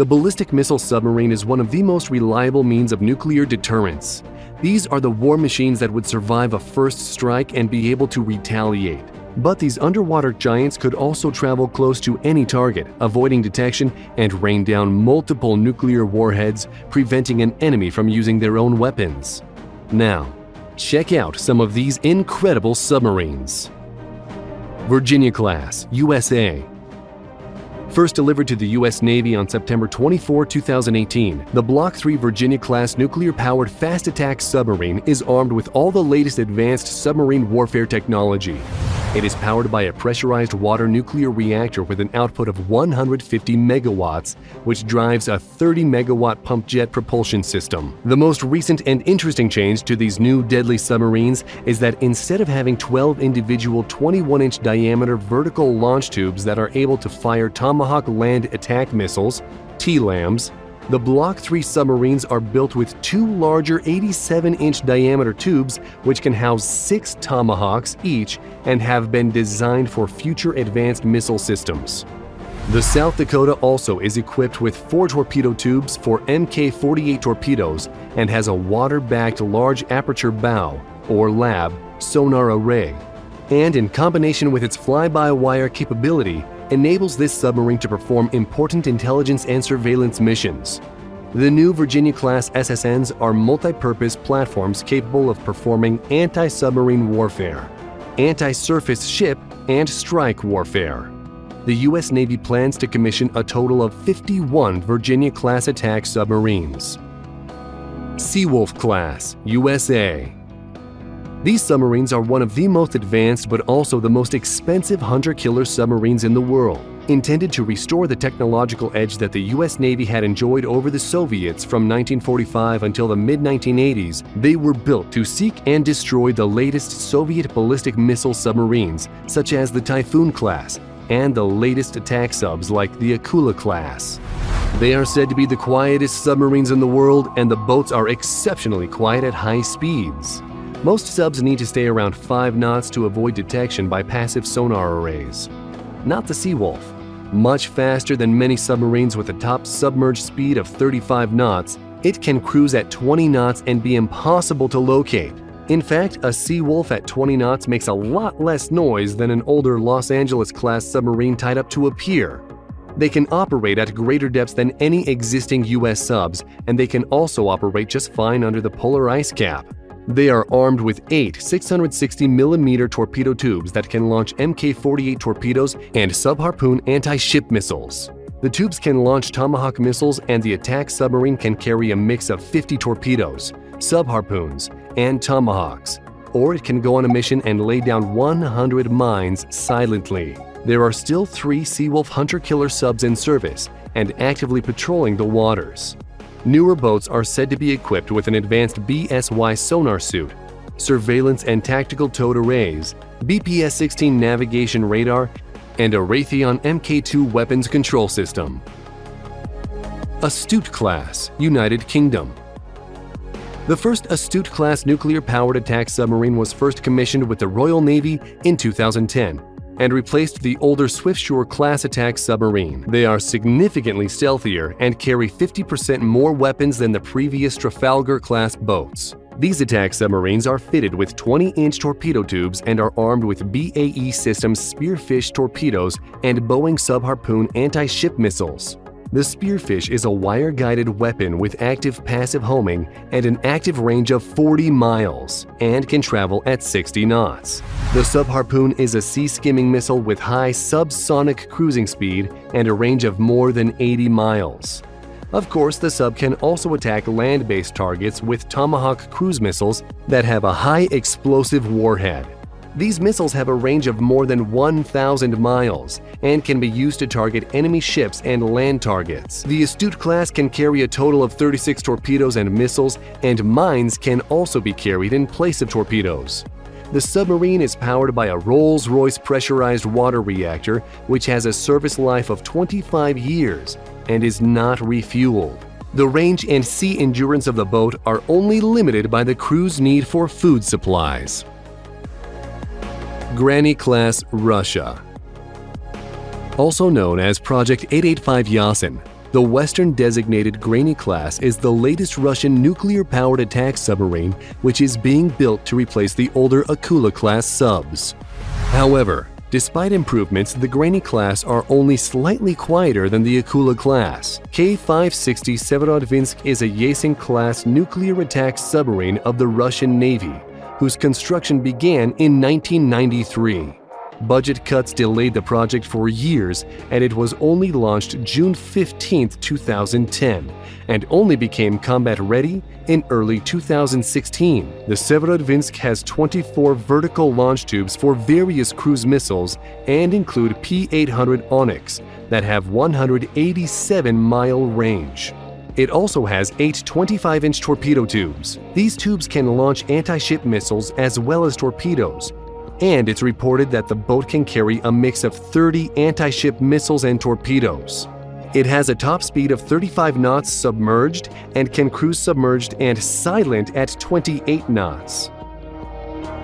The ballistic missile submarine is one of the most reliable means of nuclear deterrence. These are the war machines that would survive a first strike and be able to retaliate. But these underwater giants could also travel close to any target, avoiding detection, and rain down multiple nuclear warheads, preventing an enemy from using their own weapons. Now, check out some of these incredible submarines. Virginia-class, USA. First delivered to the U.S. Navy on September 24, 2018, the Block III Virginia-class nuclear-powered fast attack submarine is armed with all the latest advanced submarine warfare technology. It is powered by a pressurized water nuclear reactor with an output of 150 megawatts, which drives a 30-megawatt pump jet propulsion system. The most recent and interesting change to these new deadly submarines is that instead of having 12 individual 21-inch diameter vertical launch tubes that are able to fire Tomahawk land attack missiles, TLAMs, the Block III submarines are built with two larger 87-inch diameter tubes which can house 6 Tomahawks each and have been designed for future advanced missile systems. The South Dakota also is equipped with 4 torpedo tubes for Mk-48 torpedoes and has a water-backed large aperture bow, or LAB, sonar array, and in combination with its fly-by-wire capability, enables this submarine to perform important intelligence and surveillance missions. The new Virginia-class SSNs are multi-purpose platforms capable of performing anti-submarine warfare, anti-surface ship, and strike warfare. The U.S. Navy plans to commission a total of 51 Virginia-class attack submarines. Seawolf-class, USA. These submarines are one of the most advanced but also the most expensive hunter-killer submarines in the world. Intended to restore the technological edge that the U.S. Navy had enjoyed over the Soviets from 1945 until the mid-1980s, they were built to seek and destroy the latest Soviet ballistic missile submarines, such as the Typhoon class, and the latest attack subs like the Akula class. They are said to be the quietest submarines in the world, and the boats are exceptionally quiet at high speeds. Most subs need to stay around 5 knots to avoid detection by passive sonar arrays. Not the Seawolf. Much faster than many submarines with a top submerged speed of 35 knots, it can cruise at 20 knots and be impossible to locate. In fact, a Seawolf at 20 knots makes a lot less noise than an older Los Angeles-class submarine tied up to a pier. They can operate at greater depths than any existing U.S. subs, and they can also operate just fine under the polar ice cap. They are armed with 8 660mm torpedo tubes that can launch Mk-48 torpedoes and sub-harpoon anti-ship missiles. The tubes can launch Tomahawk missiles, and the attack submarine can carry a mix of 50 torpedoes, sub-harpoons, and Tomahawks, or it can go on a mission and lay down 100 mines silently. There are still 3 Seawolf hunter-killer subs in service and actively patrolling the waters. Newer boats are said to be equipped with an advanced BSY sonar suit, surveillance and tactical towed arrays, BPS-16 navigation radar, and a Raytheon Mk2 weapons control system. Astute-class, United Kingdom. The first Astute-class nuclear-powered attack submarine was first commissioned with the Royal Navy in 2010. And replaced the older Swiftsure-class attack submarine. They are significantly stealthier and carry 50% more weapons than the previous Trafalgar-class boats. These attack submarines are fitted with 20-inch torpedo tubes and are armed with BAE Systems Spearfish torpedoes and Boeing Sub-Harpoon anti-ship missiles. The Spearfish is a wire-guided weapon with active-passive homing and an active range of 40 miles and can travel at 60 knots. The Sub-Harpoon is a sea-skimming missile with high subsonic cruising speed and a range of more than 80 miles. Of course, the sub can also attack land-based targets with Tomahawk cruise missiles that have a high explosive warhead. These missiles have a range of more than 1,000 miles and can be used to target enemy ships and land targets. The Astute class can carry a total of 36 torpedoes and missiles, and mines can also be carried in place of torpedoes. The submarine is powered by a Rolls-Royce pressurized water reactor, which has a service life of 25 years and is not refueled. The range and sea endurance of the boat are only limited by the crew's need for food supplies. Granny-class, Russia. Also known as Project 885 Yasin, The Western-designated Grainy class is the latest Russian nuclear-powered attack submarine which is being built to replace the older Akula-class subs. However, despite improvements, the Grainy class are only slightly quieter than the Akula class. K-560 Severodvinsk is a Yasen-class nuclear attack submarine of the Russian Navy, whose construction began in 1993. Budget cuts delayed the project for years, and it was only launched June 15, 2010, and only became combat-ready in early 2016. The Severodvinsk has 24 vertical launch tubes for various cruise missiles and include P-800 Onyx that have 187-mile range. It also has 8 25-inch torpedo tubes. These tubes can launch anti-ship missiles as well as torpedoes, and it's reported that the boat can carry a mix of 30 anti-ship missiles and torpedoes. It has a top speed of 35 knots submerged and can cruise submerged and silent at 28 knots.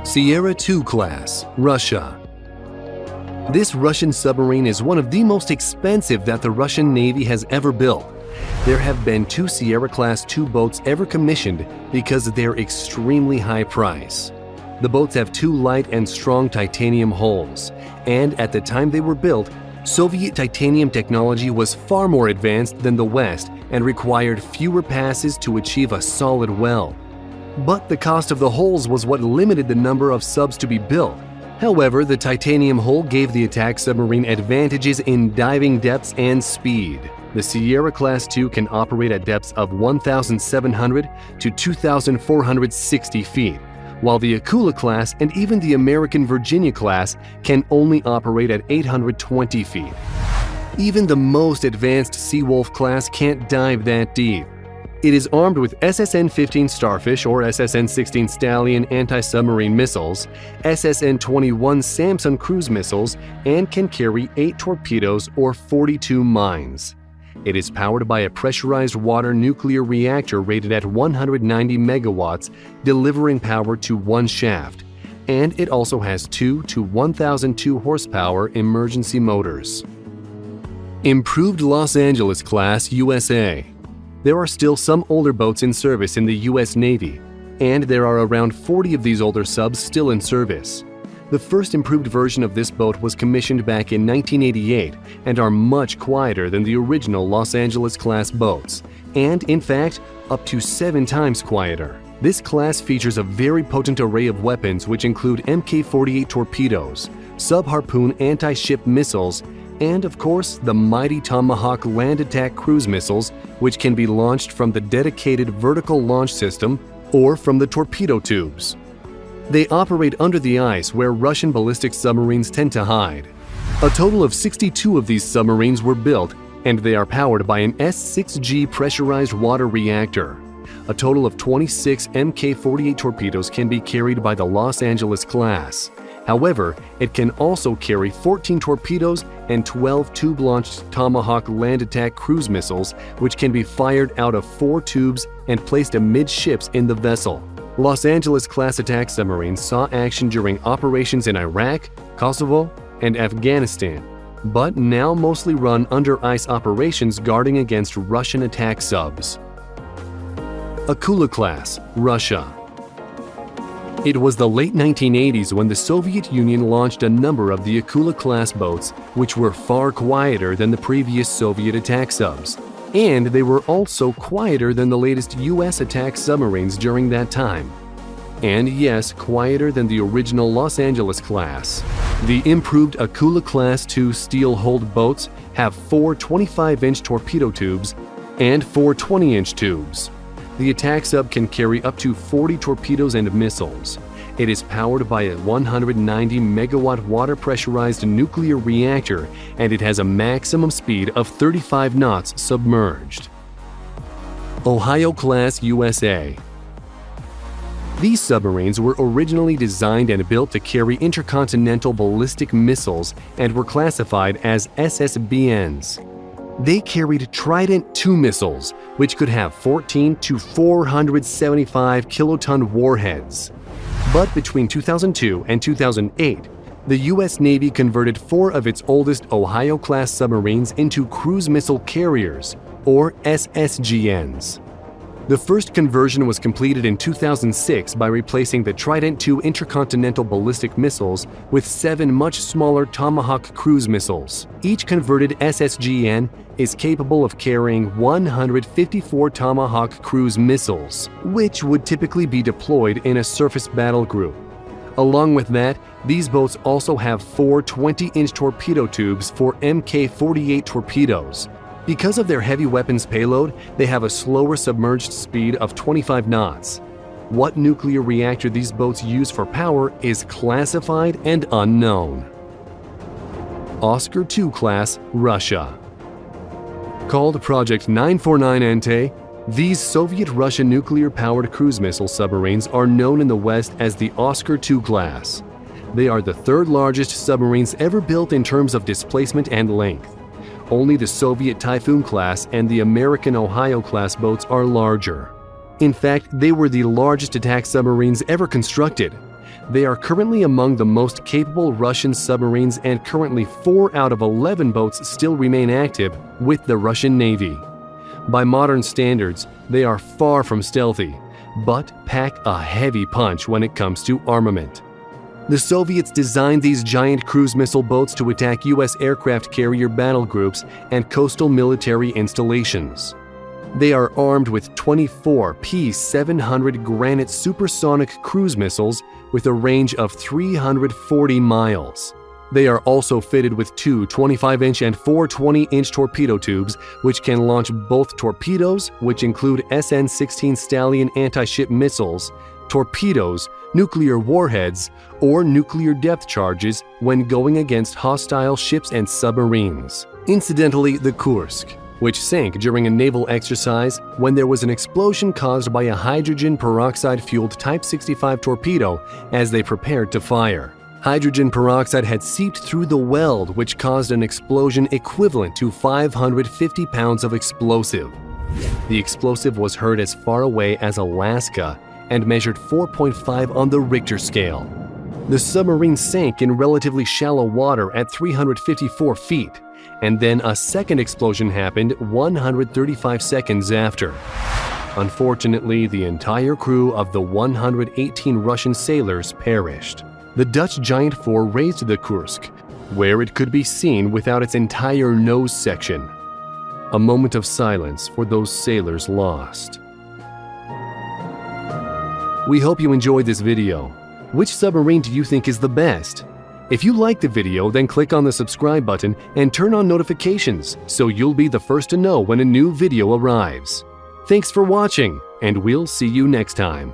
Sierra II class, Russia. This Russian submarine is one of the most expensive that the Russian Navy has ever built. There have been 2 Sierra Class II boats ever commissioned because of their extremely high price. The boats have 2 light and strong titanium hulls, and at the time they were built, Soviet titanium technology was far more advanced than the West and required fewer passes to achieve a solid well. But the cost of the hulls was what limited the number of subs to be built. However, the titanium hull gave the attack submarine advantages in diving depths and speed. The Sierra Class II can operate at depths of 1,700 to 2,460 feet, while the Akula class and even the American Virginia class can only operate at 820 feet. Even the most advanced Seawolf class can't dive that deep. It is armed with SSN-15 Starfish or SSN-16 Stallion anti-submarine missiles, SSN-21 Samson cruise missiles, and can carry 8 torpedoes or 42 mines. It is powered by a pressurized water nuclear reactor rated at 190 megawatts, delivering power to 1 shaft, and it also has 2 to 1,002 horsepower emergency motors. Improved Los Angeles class, USA. There are still some older boats in service in the U.S. Navy, and there are around 40 of these older subs still in service. The first improved version of this boat was commissioned back in 1988 and are much quieter than the original Los Angeles-class boats, and in fact, up to 7 times quieter. This class features a very potent array of weapons which include Mk-48 torpedoes, sub-harpoon anti-ship missiles, and of course the mighty Tomahawk land attack cruise missiles, which can be launched from the dedicated vertical launch system or from the torpedo tubes. They operate under the ice where Russian ballistic submarines tend to hide. A total of 62 of these submarines were built, and they are powered by an S-6G pressurized water reactor. A total of 26 Mk-48 torpedoes can be carried by the Los Angeles class. However, it can also carry 14 torpedoes and 12 tube-launched Tomahawk land attack cruise missiles, which can be fired out of 4 tubes and placed amidships in the vessel. Los Angeles-class attack submarines saw action during operations in Iraq, Kosovo, and Afghanistan, but now mostly run under ice operations guarding against Russian attack subs. Akula class, Russia. It was the late 1980s when the Soviet Union launched a number of the Akula-class boats, which were far quieter than the previous Soviet attack subs. And they were also quieter than the latest U.S. attack submarines during that time. And yes, quieter than the original Los Angeles class. The improved Akula Class II steel-hulled boats have 4 25-inch torpedo tubes and 4 20-inch tubes. The attack sub can carry up to 40 torpedoes and missiles. It is powered by a 190-megawatt water-pressurized nuclear reactor, and it has a maximum speed of 35 knots submerged. Ohio-class USA. These submarines were originally designed and built to carry intercontinental ballistic missiles and were classified as SSBNs. They carried Trident II missiles, which could have 14 to 475 kiloton warheads. But between 2002 and 2008, the U.S. Navy converted 4 of its oldest Ohio-class submarines into cruise missile carriers, or SSGNs. The first conversion was completed in 2006 by replacing the Trident II intercontinental ballistic missiles with 7 much smaller Tomahawk cruise missiles. Each converted SSGN is capable of carrying 154 Tomahawk cruise missiles, which would typically be deployed in a surface battle group. Along with that, these boats also have 4 20-inch torpedo tubes for Mk-48 torpedoes. Because of their heavy weapons payload, they have a slower submerged speed of 25 knots. What nuclear reactor these boats use for power is classified and unknown. Oscar II class, Russia. Called Project 949 Ente, these Soviet-Russian nuclear-powered cruise missile submarines are known in the West as the Oscar II class. They are the third largest submarines ever built in terms of displacement and length. Only the Soviet Typhoon class and the American Ohio class boats are larger. In fact, they were the largest attack submarines ever constructed. They are currently among the most capable Russian submarines, and currently 4 out of 11 boats still remain active with the Russian Navy. By modern standards, they are far from stealthy, but pack a heavy punch when it comes to armament. The Soviets designed these giant cruise missile boats to attack U.S. aircraft carrier battle groups and coastal military installations. They are armed with 24 P-700 Granite supersonic cruise missiles with a range of 340 miles. They are also fitted with 2 25-inch and 4 20-inch torpedo tubes, which can launch both torpedoes, which include SN-16 Stallion anti-ship missiles, torpedoes, nuclear warheads, or nuclear depth charges when going against hostile ships and submarines. Incidentally, the Kursk, which sank during a naval exercise when there was an explosion caused by a hydrogen peroxide-fueled Type 65 torpedo as they prepared to fire. Hydrogen peroxide had seeped through the weld, which caused an explosion equivalent to 550 pounds of explosive. The explosive was heard as far away as Alaska and measured 4.5 on the Richter scale. The submarine sank in relatively shallow water at 354 feet, and then a second explosion happened 135 seconds after. Unfortunately, the entire crew of the 118 Russian sailors perished. The Dutch Giant 4 raised the Kursk, where it could be seen without its entire nose section. A moment of silence for those sailors lost. We hope you enjoyed this video. Which submarine do you think is the best? If you liked the video, then click on the subscribe button and turn on notifications so you'll be the first to know when a new video arrives. Thanks for watching, and we'll see you next time.